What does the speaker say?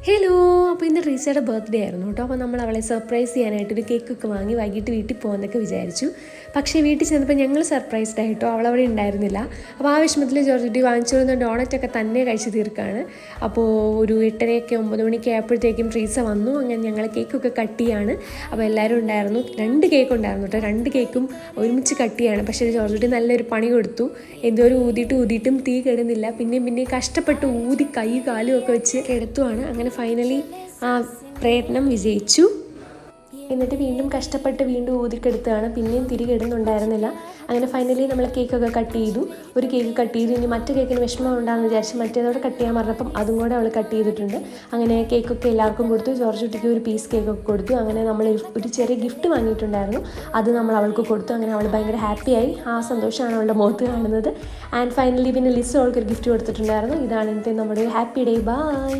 Hello. അപ്പോൾ ഇന്ന് ട്രീസയുടെ birthday ആയിരുന്നു കേട്ടോ. അപ്പോൾ നമ്മൾ അവളെ സർപ്രൈസ് ചെയ്യാനായിട്ടൊരു കേക്കൊക്കെ വാങ്ങി വൈകിട്ട് വീട്ടിൽ പോകുമെന്നൊക്കെ വിചാരിച്ചു. പക്ഷേ വീട്ടിൽ ചെന്നപ്പോൾ ഞങ്ങൾ സർപ്രൈസ്ഡ് ആയിട്ടോ, അവളവിടെ ഉണ്ടായിരുന്നില്ല. അപ്പോൾ ആ വിഷമത്തിൽ ജോർജുട്ടി വാങ്ങിച്ചു വന്ന ഡോണറ്റൊക്കെ തന്നെ കഴിച്ച് തീർക്കുകയാണ്. അപ്പോൾ ഒരു 8:30 9 മണിക്ക് ആയപ്പോഴത്തേക്കും ട്രീസ വന്നു. അങ്ങനെ ഞങ്ങൾ കേക്കൊക്കെ കട്ട് ചെയ്യാണ്. അപ്പോൾ എല്ലാവരും ഉണ്ടായിരുന്നു. 2 കേക്ക് ഉണ്ടായിരുന്നു കേട്ടോ. 2 കേക്കും ഒരുമിച്ച് കട്ട് ചെയ്യാണ്. പക്ഷേ ജോർജുട്ടി നല്ലൊരു പണി കൊടുത്തു. എന്തോരം ഊതിയിട്ടും തീ കെടുന്നില്ല. പിന്നെ കഷ്ടപ്പെട്ട് ഊതി കൈ കാലും ഒക്കെ വെച്ച് എടുത്തുവാണ്. അങ്ങനെ ഫൈനലി ആ പ്രയത്നം വിജയിച്ചു. എന്നിട്ട് വീണ്ടും കഷ്ടപ്പെട്ട് വീണ്ടും ഊതിക്കെടുത്തുകയാണ്. പിന്നെയും തിരികെ ഇടുന്നുണ്ടായിരുന്നില്ല. അങ്ങനെ ഫൈനലി നമ്മൾ കേക്കൊക്കെ കട്ട് ചെയ്തു. ഒരു കേക്ക് കട്ട് ചെയ്തു. ഇനി മറ്റു കേക്കിന് വിഷമം ഉണ്ടാകുമെന്ന് വിചാരിച്ച് മറ്റേതോടെ കട്ട് ചെയ്യാൻ പറഞ്ഞപ്പം അതും കൂടെ അവൾ കട്ട് ചെയ്തിട്ടുണ്ട്. അങ്ങനെ കേക്കൊക്കെ എല്ലാവർക്കും കൊടുത്തു. ജോർജുട്ടിക്ക് ഒരു പീസ് കേക്കൊക്കെ കൊടുത്തു. അങ്ങനെ നമ്മൾ ഒരു ചെറിയ ഗിഫ്റ്റ് വാങ്ങിയിട്ടുണ്ടായിരുന്നു, അത് നമ്മൾ അവൾക്ക് കൊടുത്തു. അങ്ങനെ അവൾ ഭയങ്കര ഹാപ്പിയായി. ആ സന്തോഷമാണ് അവളുടെ മുഖത്ത് കാണുന്നത്. ആൻഡ് ഫൈനലി പിന്നെ ലിസ് അവൾക്കൊരു ഗിഫ്റ്റ് കൊടുത്തിട്ടുണ്ടായിരുന്നു. ഇതാണ് ഇന്നത്തെ നമ്മുടെ ഹാപ്പി ഡേ. ബൈ.